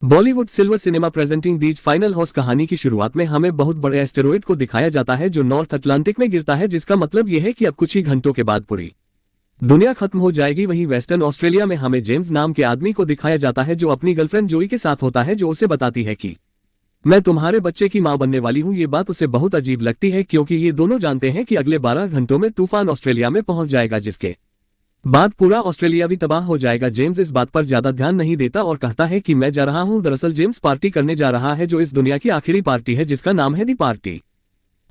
Bollywood silver cinema presenting these final horse कहानी की शुरुआत में हमें बहुत बड़े एस्टेरॉयड को दिखाया जाता है जो नॉर्थ अटलांटिक में गिरता है, जिसका मतलब यह है कि अब कुछ ही घंटों के बाद पूरी दुनिया खत्म हो जाएगी। वहीं वेस्टर्न ऑस्ट्रेलिया में हमें जेम्स नाम के आदमी को दिखाया जाता है जो अपनी गर्लफ्रेंड जोई के साथ होता है, जो उसे बताती है कि मैं तुम्हारे बच्चे की मां बनने वाली हूं। ये बात उसे बहुत अजीब लगती है क्योंकि ये दोनों जानते हैं कि अगले 12 घंटों में तूफान ऑस्ट्रेलिया में पहुंच जाएगा, जिसके बाद पूरा ऑस्ट्रेलिया भी तबाह हो जाएगा। जेम्स इस बात पर ज्यादा ध्यान नहीं देता और कहता है कि मैं जा रहा हूं। दरअसल जेम्स पार्टी करने जा रहा है जो इस दुनिया की आखिरी पार्टी है, जिसका नाम है दी पार्टी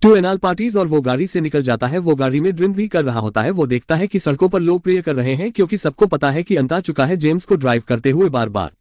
टू एनाल पार्टीज। और वो गाड़ी से निकल जाता है। वो गाड़ी में ड्रिंक भी कर रहा होता है। वो देखता है कि सड़कों पर लोग प्रे कर रहे हैं क्योंकि सबको पता है कि अंत आ चुका है। जेम्स को ड्राइव करते हुए बार बार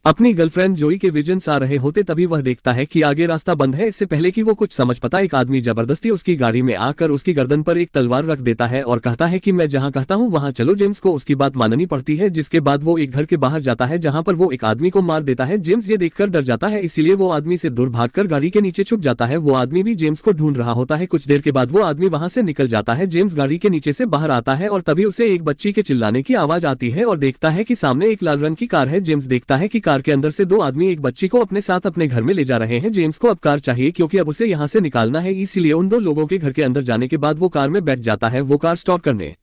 अपनी गर्लफ्रेंड जोई के विजन्स आ रहे होते, तभी वह देखता है कि आगे रास्ता बंद है। इससे पहले कि वो कुछ समझ पाता, एक आदमी जबरदस्ती उसकी गाड़ी में आकर उसकी गर्दन पर एक तलवार रख देता है और कहता है कि मैं जहां कहता हूं वहां चलो। जेम्स को उसकी बात माननी पड़ती है, जिसके बाद वो एक घर के बाहर जाता है जहां पर वो एक आदमी को मार देता है। जेम्स ये देखकर डर जाता है, इसीलिए वो आदमी से दूर भागकर गाड़ी के नीचे छुप जाता है। वो आदमी भी जेम्स को ढूंढ रहा होता है। कुछ देर के बाद वो आदमी वहां से निकल जाता है। जेम्स गाड़ी के नीचे से बाहर आता है और तभी उसे एक बच्ची के चिल्लाने की आवाज आती है और देखता है कि सामने एक लाल रंग की कार है। जेम्स देखता है कि कार के अंदर से दो आदमी एक बच्ची को अपने साथ अपने घर में ले जा रहे हैं। जेम्स को अब कार चाहिए क्योंकि अब उसे यहां से निकालना है, इसीलिए उन दो लोगों के घर के अंदर जाने के बाद वो कार में बैठ जाता है। वो कार स्टॉप करने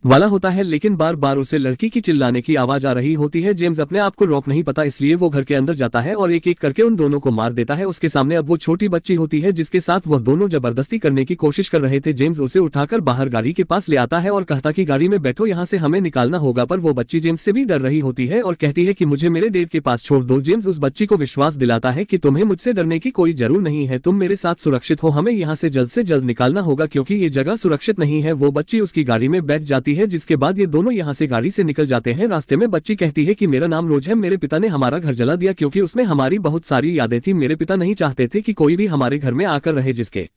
वाला होता है, लेकिन बार बार उसे लड़की की चिल्लाने की आवाज आ रही होती है। जेम्स अपने आप को रोक नहीं पाता, इसलिए वो घर के अंदर जाता है और एक एक करके उन दोनों को मार देता है। उसके सामने अब वो छोटी बच्ची होती है जिसके साथ वह दोनों जबरदस्ती करने की कोशिश कर रहे थे। जेम्स उसे उठाकर बाहर गाड़ी के पास ले आता है और कहता कि गाड़ी में बैठो, यहाँ से हमें निकालना होगा। पर वो बच्ची जेम्स से भी डर रही होती है और कहती है कि मुझे मेरे डेड के पास छोड़ दो। जेम्स उस बच्ची को विश्वास दिलाता है कि तुम्हें मुझसे डरने की कोई जरूरत नहीं है, तुम मेरे साथ सुरक्षित हो, हमें यहाँ से जल्द निकालना होगा क्योंकि ये जगह सुरक्षित नहीं है। वो बच्ची उसकी गाड़ी में बैठ जाती है, जिसके बाद दोनों यहां से गाड़ी से निकल जाते हैं। रास्ते में बच्ची कहती है कि मेरा नाम रोज है, मेरे पिता ने हमारा घर जला दिया क्योंकि उसमें हमारी बहुत सारी यादें थी। मेरे पिता नहीं चाहते थे कि कोई भी हमारे घर में आकर रहे, जिसके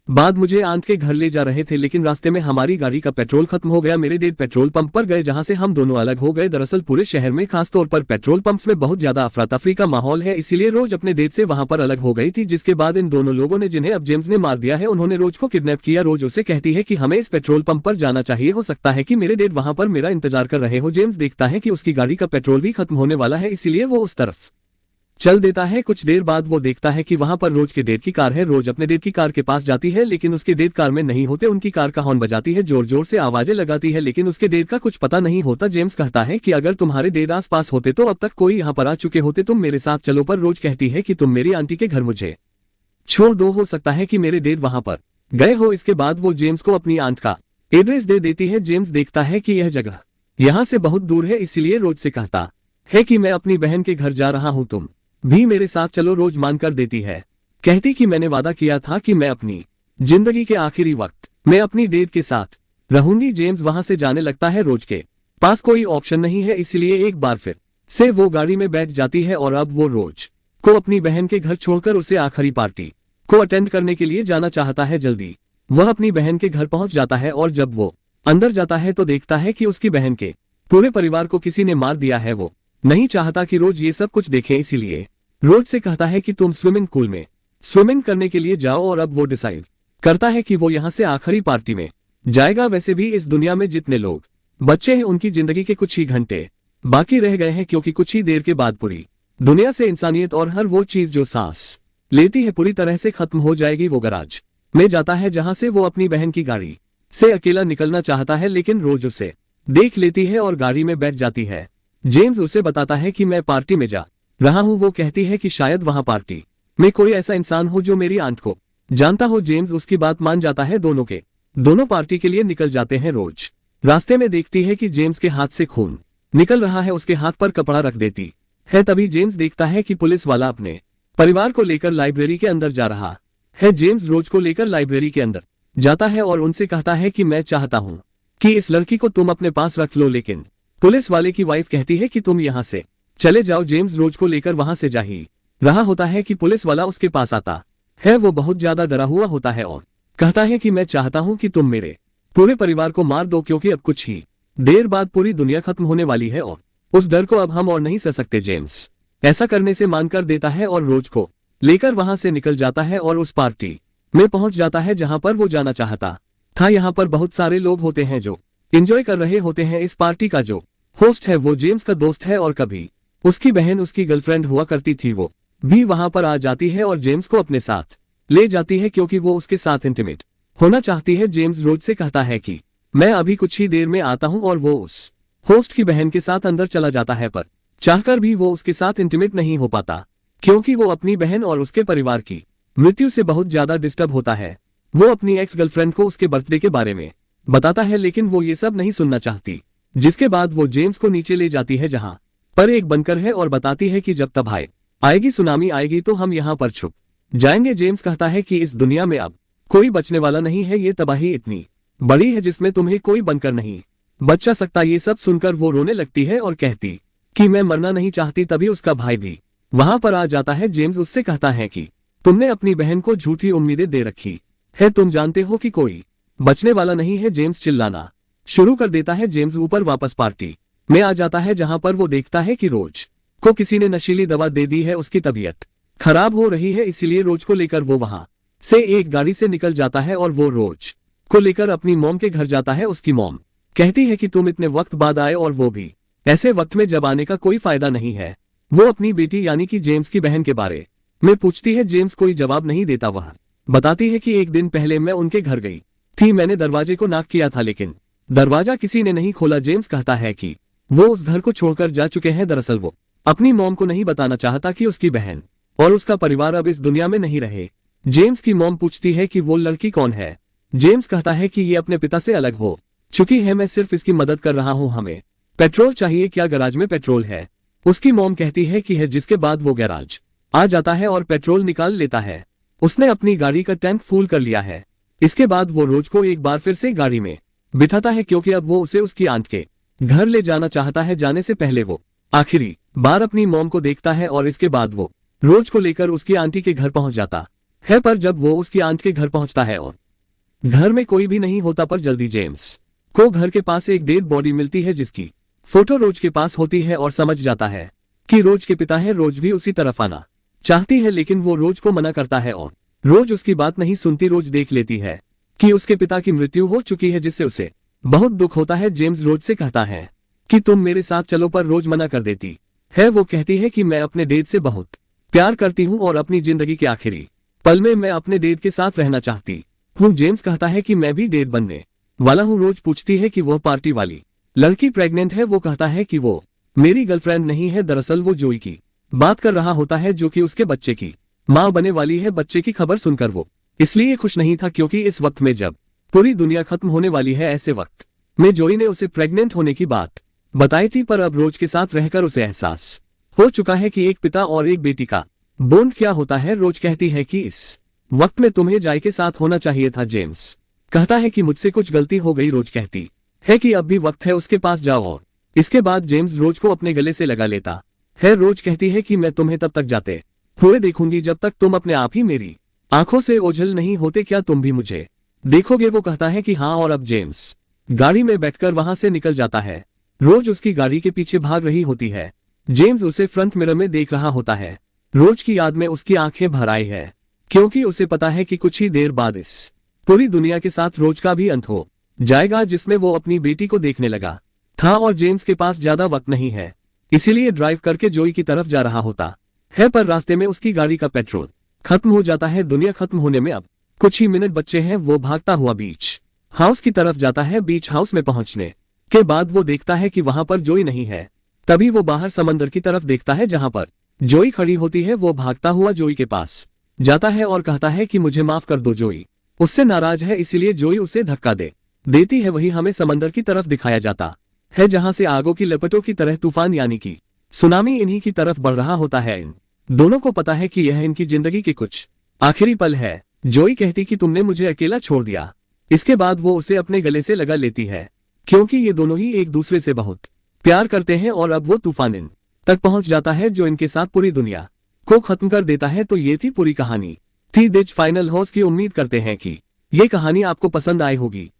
बाद मुझे आंट के घर ले जा रहे थे, लेकिन रास्ते में हमारी गाड़ी का पेट्रोल खत्म हो गया। मेरे डेड पेट्रोल पंप पर गए जहां से हम दोनों अलग हो गए। दरअसल पूरे शहर में खास तौर पर पेट्रोल पंप्स में बहुत ज्यादा अफरा तफरी का माहौल है, इसीलिए रोज अपने डेड से वहां पर अलग हो गई थी। जिसके बाद इन दोनों लोगों ने, जिन्हें अब जेम्स ने मार दिया है, उन्होंने रोज को किडनैप किया। रोज उसे कहती है कि हमें इस पेट्रोल पंप पर जाना चाहिए, हो सकता है कि मेरे डेड वहां पर मेरा इंतजार कर रहे हो। जेम्स देखता है कि उसकी गाड़ी का पेट्रोल भी खत्म होने वाला है, इसीलिए वो उस तरफ चल देता है। कुछ देर बाद वो देखता है कि वहां पर रोज के डेड की कार है। रोज अपने डेड की कार के पास जाती है, लेकिन उसके डेड कार में नहीं होते। उनकी कार का हॉर्न बजाती है, जोर जोर से आवाजें लगाती है, लेकिन उसके डेड का कुछ पता नहीं होता। जेम्स कहता है कि अगर तुम्हारे डेड आस पास होते तो अब तक कोई यहाँ पर आ चुके होते, तुम मेरे साथ चलो। पर रोज कहती है कि तुम मेरी आंटी के घर मुझे छोड़ दो, हो सकता है कि मेरे डेड वहां पर गए हो। इसके बाद वो जेम्स को अपनी आंट का एड्रेस दे देती है। जेम्स देखता है कि यह जगह यहाँ से बहुत दूर है, इसीलिए रोज से कहता है कि मैं अपनी बहन के घर जा रहा हूँ, तुम भी मेरे साथ चलो। रोज मानकर देती है, कहती कि मैंने वादा किया था कि मैं अपनी जिंदगी के आखिरी वक्त मैं अपनी डेड के साथ रहूंगी। जेम्स वहां से जाने लगता है। रोज के पास कोई ऑप्शन नहीं है, इसलिए एक बार फिर से वो गाड़ी में बैठ जाती है और अब वो रोज को अपनी बहन के घर छोड़कर उसे आखिरी पार्टी को अटेंड करने के लिए जाना चाहता है। जल्दी वह अपनी बहन के घर पहुंच जाता है और जब वो अंदर जाता है तो देखता है कि उसकी बहन के पूरे परिवार को किसी ने मार दिया है। वो नहीं चाहता कि रोज ये सब कुछ देखे, इसीलिए रोज से कहता है कि तुम स्विमिंग पूल में स्विमिंग करने के लिए जाओ। और अब वो डिसाइड करता है कि वो यहाँ से आखिरी पार्टी में जाएगा। वैसे भी इस दुनिया में जितने लोग बच्चे हैं उनकी जिंदगी के कुछ ही घंटे बाकी रह गए हैं, क्योंकि कुछ ही देर के बाद पूरी दुनिया से इंसानियत और हर वो चीज जो सांस लेती है पूरी तरह से खत्म हो जाएगी। वो गराज में जाता है जहां से वो अपनी बहन की गाड़ी से अकेला निकलना चाहता है, लेकिन रोज उसे देख लेती है और गाड़ी में बैठ जाती है। जेम्स उसे बताता है कि मैं पार्टी में जा रहा हूं। वो कहती है कि शायद वहां पार्टी में कोई ऐसा इंसान हो जो मेरी आंट को जानता हो। जेम्स उसकी बात मान जाता है। दोनों पार्टी के लिए निकल जाते हैं। रोज रास्ते में देखती है कि जेम्स के हाथ से खून निकल रहा है, उसके हाथ पर कपड़ा रख देती है। तभी जेम्स देखता है कि पुलिस वाला अपने परिवार को लेकर लाइब्रेरी के अंदर जा रहा है। जेम्स रोज को लेकर लाइब्रेरी के अंदर जाता है और उनसे कहता है कि मैं चाहता हूं कि इस लड़की को तुम अपने पास रख लो, लेकिन पुलिस वाले की वाइफ कहती है कि तुम यहाँ से चले जाओ। जेम्स रोज को लेकर वहां से जा ही रहा होता है कि पुलिस वाला उसके पास आता है। वो बहुत ज्यादा डरा हुआ होता है और कहता है कि मैं चाहता हूं कि तुम मेरे पूरे परिवार को मार दो, क्योंकि अब कुछ ही देर बाद पूरी दुनिया खत्म होने वाली है और उस डर को अब हम और नहीं सह सकते। जेम्स ऐसा करने से मानकर देता है और रोज को लेकर वहां से निकल जाता है और उस पार्टी में पहुंच जाता है जहां पर वो जाना चाहता था। यहाँ पर बहुत सारे लोग होते हैं जो एंजॉय कर रहे होते हैं। इस पार्टी का जो होस्ट है वो जेम्स का दोस्त है और कभी उसकी बहन उसकी गर्लफ्रेंड हुआ करती थी, वो भी वहां पर आ जाती है और जेम्स को अपने साथ ले जाती है क्योंकि वो उसके साथ इंटीमेट होना चाहती है। जेम्स रोज से कहता है कि मैं अभी कुछ ही देर में आता हूं और वो उस होस्ट की बहन के साथ अंदर चला जाता है, पर चाहकर भी वो उसके साथ इंटीमेट नहीं हो पाता क्योंकि वो अपनी बहन और उसके परिवार की मृत्यु से बहुत ज्यादा डिस्टर्ब होता है। वो अपनी एक्स गर्लफ्रेंड को उसके बर्थडे के बारे में बताता है लेकिन वो ये सब नहीं सुनना चाहती, जिसके बाद वो जेम्स को नीचे ले जाती है जहां पर एक बनकर है और बताती है कि जब तब आएगी सुनामी आएगी तो हम यहाँ पर छुप जाएंगे। जेम्स कहता है कि इस दुनिया में अब कोई बचने वाला नहीं है, ये तबाही इतनी बड़ी है जिसमें तुम्हें कोई बनकर नहीं बचा सकता। ये सब सुनकर वो रोने लगती है और कहती कि मैं मरना नहीं चाहती। तभी उसका भाई भी वहां पर आ जाता है। जेम्स उससे कहता है कि तुमने अपनी बहन को झूठी उम्मीदें दे रखी है, तुम जानते हो कि कोई बचने वाला नहीं है। जेम्स चिल्लाना शुरू कर देता है। जेम्स ऊपर वापस पार्टी में आ जाता है जहां पर वो देखता है कि रोज को किसी ने नशीली दवा दे दी है, उसकी तबीयत खराब हो रही है, इसीलिए रोज को लेकर वो वहां से एक गाड़ी से निकल जाता है और वो रोज को लेकर अपनी मॉम के घर जाता है। उसकी मॉम कहती है कि तुम इतने वक्त बाद आए और वो भी ऐसे वक्त में जब आने का कोई फायदा नहीं है। वो अपनी बेटी यानी कि जेम्स की बहन के बारे में पूछती है। जेम्स कोई जवाब नहीं देता। वह बताती है कि एक दिन पहले मैं उनके घर गई थी, मैंने दरवाजे को नॉक किया था लेकिन दरवाजा किसी ने नहीं खोला। जेम्स कहता है कि वो उस घर को छोड़कर जा चुके हैं। दरअसल वो अपनी मॉम को नहीं बताना चाहता कि उसकी बहन और उसका परिवार अब इस दुनिया में नहीं रहे। जेम्स की मॉम पूछती है कि वो लड़की कौन है। जेम्स कहता है कि ये अपने पिता से अलग हो चुकी है, मैं सिर्फ इसकी मदद कर रहा हूँ। हमें पेट्रोल चाहिए, क्या गैराज में पेट्रोल है? उसकी मॉम कहती है कि है, जिसके बाद वो गैराज आ जाता है और पेट्रोल निकाल लेता है। उसने अपनी गाड़ी का टैंक फुल कर लिया है। इसके बाद वो रोज को एक बार फिर से गाड़ी में बिठाता है क्योंकि अब वो उसे उसकी आंट के घर ले जाना चाहता है। जाने से पहले वो आखिरी बार अपनी मॉम को देखता है और इसके बाद वो रोज को लेकर उसकी आंटी के घर पहुंच जाता है। पर जब वो उसकी आंट के घर पहुंचता है और घर में कोई भी नहीं होता, पर जल्दी जेम्स को घर के पास एक डेड बॉडी मिलती है जिसकी फोटो रोज के पास होती है और समझ जाता है कि रोज के पिता है। रोज भी उसी तरफ आना चाहती है लेकिन वो रोज को मना करता है और रोज उसकी बात नहीं सुनती। रोज देख लेती है कि उसके पिता की मृत्यु हो चुकी है जिससे उसे बहुत दुख होता है। जेम्स रोज से कहता है कि तुम मेरे साथ चलो, पर रोज मना कर देती है। वो कहती है कि मैं अपने डेड से बहुत प्यार करती हूँ और अपनी जिंदगी के आखिरी पल में मैं अपने डेड के साथ रहना चाहती हूँ। जेम्स कहता है कि मैं भी डेड बनने वाला हूँ। रोज पूछती है कि वह पार्टी वाली लड़की प्रेग्नेंट है। वो कहता है कि वो मेरी गर्लफ्रेंड नहीं है, दरअसल वो जोई की बात कर रहा होता है जो कि उसके बच्चे की माँ बने वाली है। बच्चे की खबर सुनकर वो इसलिए खुश नहीं था क्योंकि इस वक्त में जब पूरी दुनिया खत्म होने वाली है, ऐसे वक्त में जोई ने उसे प्रेग्नेंट होने की बात बताई थी। पर अब रोज के साथ रहकर उसे एहसास हो चुका है कि एक पिता और एक बेटी का बॉन्ड क्या होता है। रोज कहती है कि इस वक्त में तुम्हें जाय के साथ होना चाहिए था। जेम्स कहता है कि मुझसे कुछ गलती हो गई। रोज कहती है कि अब भी वक्त है, उसके पास जाओ और इसके बाद जेम्स रोज को अपने गले से लगा लेता है। रोज कहती है कि मैं तुम्हें तब तक जाते हुए देखूंगी जब तक तुम अपने आप ही मेरी आंखों से ओझल नहीं होते, क्या तुम भी मुझे देखोगे? वो कहता है कि हाँ और अब जेम्स गाड़ी में बैठकर वहां से निकल जाता है। रोज उसकी गाड़ी के पीछे भाग रही होती है। जेम्स उसे फ्रंट मिरर में देख रहा होता है। रोज की याद में उसकी आंखें भर आई है क्योंकि उसे पता है कि कुछ ही देर बाद इस पूरी दुनिया के साथ रोज का भी अंत हो जाएगा जिसमें वो अपनी बेटी को देखने लगा था। और जेम्स के पास ज्यादा वक्त नहीं है, इसीलिए ड्राइव करके जोई की तरफ जा रहा होता है। पर रास्ते में उसकी गाड़ी का पेट्रोल खत्म हो जाता है। दुनिया खत्म होने में अब कुछ ही मिनट बचे हैं। वो भागता हुआ बीच हाउस की तरफ जाता है। बीच हाउस में पहुंचने के बाद वो देखता है कि वहां पर जोई नहीं है। तभी वो बाहर समंदर की तरफ देखता है जहां पर जोई खड़ी होती है। वो भागता हुआ जोई के पास जाता है और कहता है कि मुझे माफ कर दो। जोई उससे नाराज है, इसीलिए जोई उसे धक्का देती है। वही हमें समंदर की तरफ दिखाया जाता है जहां से आगों की लपटों की तरह तूफान यानी कि सुनामी इन्हीं की तरफ बढ़ रहा होता है। इन दोनों को पता है कि यह इनकी जिंदगी के कुछ आखिरी पल है। जोई कहती कि तुमने मुझे अकेला छोड़ दिया। इसके बाद वो उसे अपने गले से लगा लेती है क्योंकि ये दोनों ही एक दूसरे से बहुत प्यार करते हैं। और अब वो तूफान इन तक पहुंच जाता है जो इनके साथ पूरी दुनिया को खत्म कर देता है। तो ये थी पूरी कहानी थी दिज फाइनल हॉर्स की। उम्मीद करते हैं कि ये कहानी आपको पसंद आई होगी।